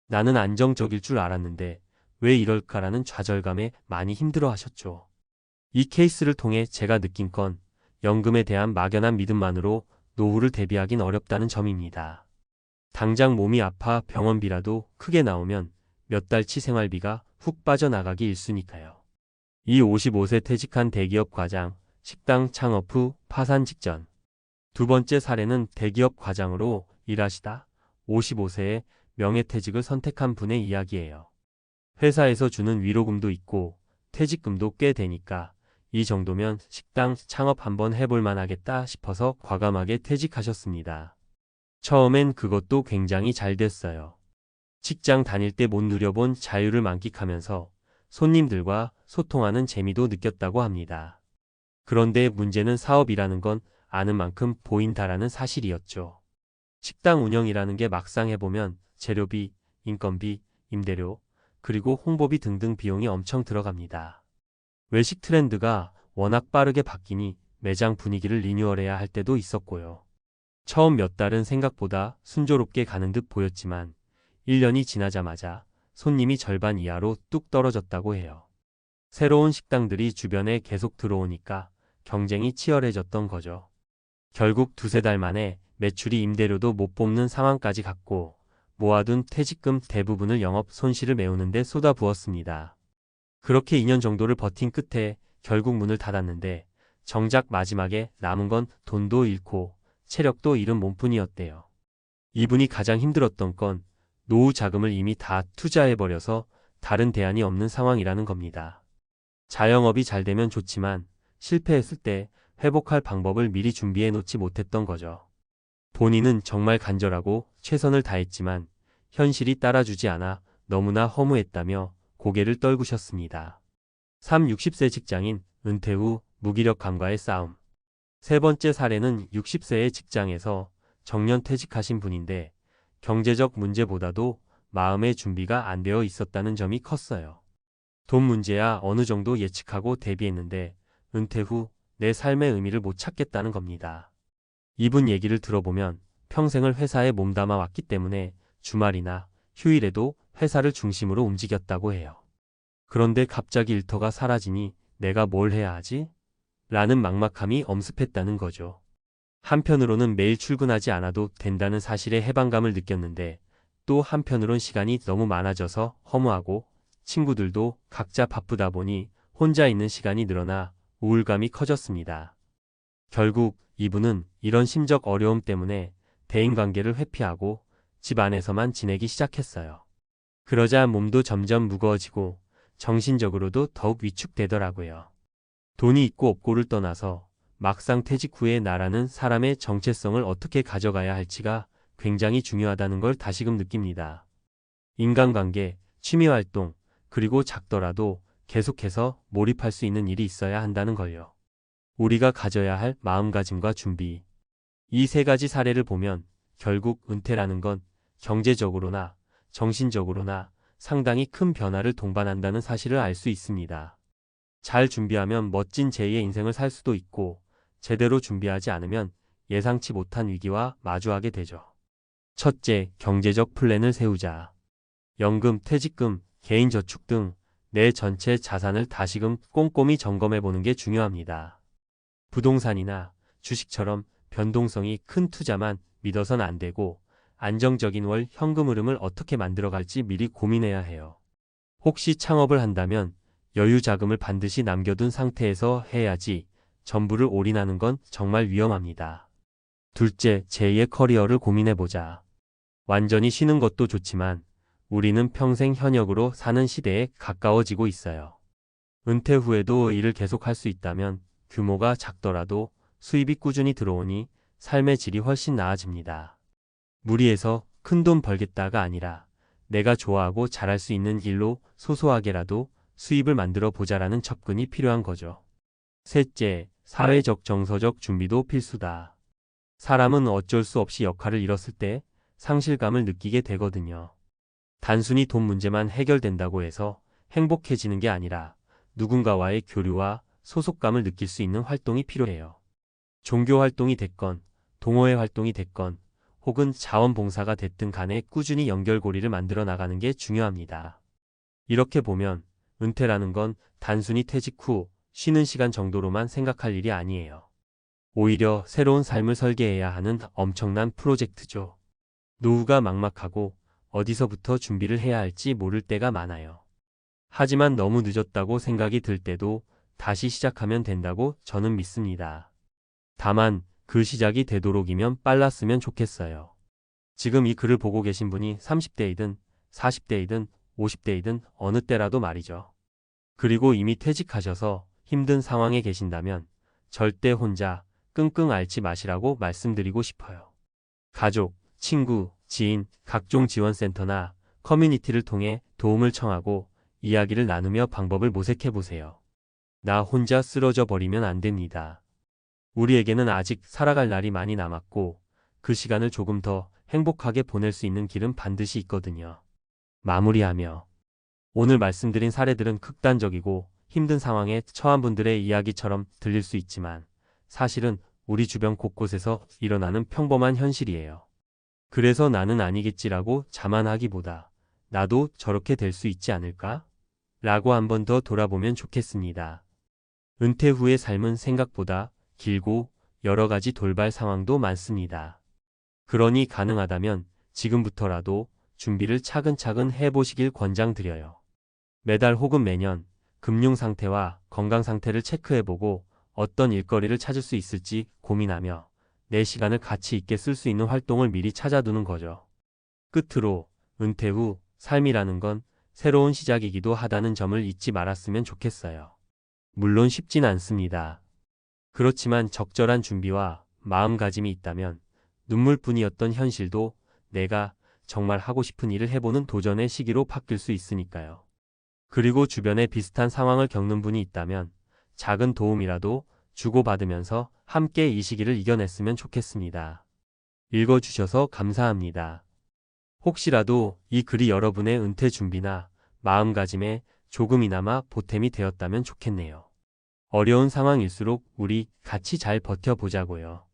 나는 안정적일 줄 알았는데 왜 이럴까라는 좌절감에 많이 힘들어하셨죠. 이 케이스를 통해 제가 느낀 건 연금에 대한 막연한 믿음만으로 노후를 대비하긴 어렵다는 점입니다. 당장 몸이 아파 병원비라도 크게 나오면 몇 달치 생활비가 훅 빠져나가기 일쑤니까요. 이 55세 퇴직한 대기업 과장, 식당 창업 후 파산 직전. 두 번째 사례는 대기업 과장으로 일하시다 55세에 명예퇴직을 선택한 분의 이야기예요. 회사에서 주는 위로금도 있고 퇴직금도 꽤 되니까 이 정도면 식당 창업 한번 해볼 만하겠다 싶어서 과감하게 퇴직하셨습니다. 처음엔 그것도 굉장히 잘 됐어요. 직장 다닐 때 못 누려본 자유를 만끽하면서 손님들과 소통하는 재미도 느꼈다고 합니다. 그런데 문제는 사업이라는 건 아는 만큼 보인다라는 사실이었죠. 식당 운영이라는 게 막상 해보면 재료비, 인건비, 임대료, 그리고 홍보비 등등 비용이 엄청 들어갑니다. 외식 트렌드가 워낙 빠르게 바뀌니 매장 분위기를 리뉴얼해야 할 때도 있었고요. 처음 몇 달은 생각보다 순조롭게 가는 듯 보였지만 1년이 지나자마자 손님이 절반 이하로 뚝 떨어졌다고 해요. 새로운 식당들이 주변에 계속 들어오니까 경쟁이 치열해졌던 거죠. 결국 두세 달 만에 매출이 임대료도 못 뽑는 상황까지 갔고 모아둔 퇴직금 대부분을 영업 손실을 메우는 데 쏟아부었습니다. 그렇게 2년 정도를 버틴 끝에 결국 문을 닫았는데 정작 마지막에 남은 건 돈도 잃고 체력도 잃은 몸뿐이었대요. 이분이 가장 힘들었던 건 노후 자금을 이미 다 투자해버려서 다른 대안이 없는 상황이라는 겁니다. 자영업이 잘 되면 좋지만 실패했을 때 회복할 방법을 미리 준비해 놓지 못했던 거죠. 본인은 정말 간절하고 최선을 다했지만 현실이 따라주지 않아 너무나 허무했다며 고개를 떨구셨습니다. 60세 직장인 은퇴 후 무기력감과의 싸움. 세 번째 사례는 60세의 직장에서 정년퇴직하신 분인데 경제적 문제보다도 마음의 준비가 안 되어 있었다는 점이 컸어요. 돈 문제야 어느 정도 예측하고 대비했는데 은퇴 후 내 삶의 의미를 못 찾겠다는 겁니다. 이분 얘기를 들어보면 평생을 회사에 몸담아 왔기 때문에 주말이나 휴일에도 회사를 중심으로 움직였다고 해요. 그런데 갑자기 일터가 사라지니 내가 뭘 해야 하지? 라는 막막함이 엄습했다는 거죠. 한편으로는 매일 출근하지 않아도 된다는 사실에 해방감을 느꼈는데 또 한편으론 시간이 너무 많아져서 허무하고 친구들도 각자 바쁘다 보니 혼자 있는 시간이 늘어나 우울감이 커졌습니다. 결국 이분은 이런 심적 어려움 때문에 대인관계를 회피하고 집 안에서만 지내기 시작했어요. 그러자 몸도 점점 무거워지고 정신적으로도 더욱 위축되더라고요. 돈이 있고 없고를 떠나서 막상 퇴직 후에 나라는 사람의 정체성을 어떻게 가져가야 할지가 굉장히 중요하다는 걸 다시금 느낍니다. 인간관계, 취미활동, 그리고 작더라도 계속해서 몰입할 수 있는 일이 있어야 한다는 걸요. 우리가 가져야 할 마음가짐과 준비. 이 세 가지 사례를 보면 결국 은퇴라는 건 경제적으로나 정신적으로나 상당히 큰 변화를 동반한다는 사실을 알 수 있습니다. 잘 준비하면 멋진 제2의 인생을 살 수도 있고 제대로 준비하지 않으면 예상치 못한 위기와 마주하게 되죠. 첫째, 경제적 플랜을 세우자. 연금, 퇴직금, 개인저축 등 내 전체 자산을 다시금 꼼꼼히 점검해보는 게 중요합니다. 부동산이나 주식처럼 변동성이 큰 투자만 믿어선 안 되고 안정적인 월 현금 흐름을 어떻게 만들어갈지 미리 고민해야 해요. 혹시 창업을 한다면 여유 자금을 반드시 남겨둔 상태에서 해야지 전부를 올인하는 건 정말 위험합니다. 둘째, 제2의 커리어를 고민해보자. 완전히 쉬는 것도 좋지만 우리는 평생 현역으로 사는 시대에 가까워지고 있어요. 은퇴 후에도 일을 계속할 수 있다면 규모가 작더라도 수입이 꾸준히 들어오니 삶의 질이 훨씬 나아집니다. 무리해서 큰돈 벌겠다가 아니라 내가 좋아하고 잘할 수 있는 일로 소소하게라도 수입을 만들어 보자라는 접근이 필요한 거죠. 셋째, 사회적 정서적 준비도 필수다. 사람은 어쩔 수 없이 역할을 잃었을 때 상실감을 느끼게 되거든요. 단순히 돈 문제만 해결된다고 해서 행복해지는 게 아니라 누군가와의 교류와 소속감을 느낄 수 있는 활동이 필요해요. 종교 활동이 됐건, 동호회 활동이 됐건, 혹은 자원봉사가 됐든 간에 꾸준히 연결고리를 만들어 나가는 게 중요합니다. 이렇게 보면 은퇴라는 건 단순히 퇴직 후 쉬는 시간 정도로만 생각할 일이 아니에요. 오히려 새로운 삶을 설계해야 하는 엄청난 프로젝트죠. 노후가 막막하고 어디서부터 준비를 해야 할지 모를 때가 많아요. 하지만 너무 늦었다고 생각이 들 때도 다시 시작하면 된다고 저는 믿습니다. 다만 그 시작이 되도록이면 빨랐으면 좋겠어요. 지금 이 글을 보고 계신 분이 30대이든 40대이든 50대이든 어느 때라도 말이죠. 그리고 이미 퇴직하셔서 힘든 상황에 계신다면 절대 혼자 끙끙 앓지 마시라고 말씀드리고 싶어요. 가족, 친구, 지인, 각종 지원센터나 커뮤니티를 통해 도움을 청하고 이야기를 나누며 방법을 모색해보세요. 나 혼자 쓰러져 버리면 안 됩니다. 우리에게는 아직 살아갈 날이 많이 남았고 그 시간을 조금 더 행복하게 보낼 수 있는 길은 반드시 있거든요. 마무리하며 오늘 말씀드린 사례들은 극단적이고 힘든 상황에 처한 분들의 이야기처럼 들릴 수 있지만 사실은 우리 주변 곳곳에서 일어나는 평범한 현실이에요. 그래서 나는 아니겠지라고 자만하기보다 나도 저렇게 될 수 있지 않을까? 라고 한 번 더 돌아보면 좋겠습니다. 은퇴 후의 삶은 생각보다 길고 여러 가지 돌발 상황도 많습니다. 그러니 가능하다면 지금부터라도 준비를 차근차근 해보시길 권장드려요. 매달 혹은 매년 금융 상태와 건강 상태를 체크해보고 어떤 일거리를 찾을 수 있을지 고민하며 내 시간을 가치 있게 쓸 수 있는 활동을 미리 찾아두는 거죠. 끝으로 은퇴 후 삶이라는 건 새로운 시작이기도 하다는 점을 잊지 말았으면 좋겠어요. 물론 쉽진 않습니다. 그렇지만 적절한 준비와 마음가짐이 있다면 눈물뿐이었던 현실도 내가 정말 하고 싶은 일을 해보는 도전의 시기로 바뀔 수 있으니까요. 그리고 주변에 비슷한 상황을 겪는 분이 있다면 작은 도움이라도 주고받으면서 함께 이 시기를 이겨냈으면 좋겠습니다. 읽어주셔서 감사합니다. 혹시라도 이 글이 여러분의 은퇴 준비나 마음가짐에 조금이나마 보탬이 되었다면 좋겠네요. 어려운 상황일수록 우리 같이 잘 버텨보자고요.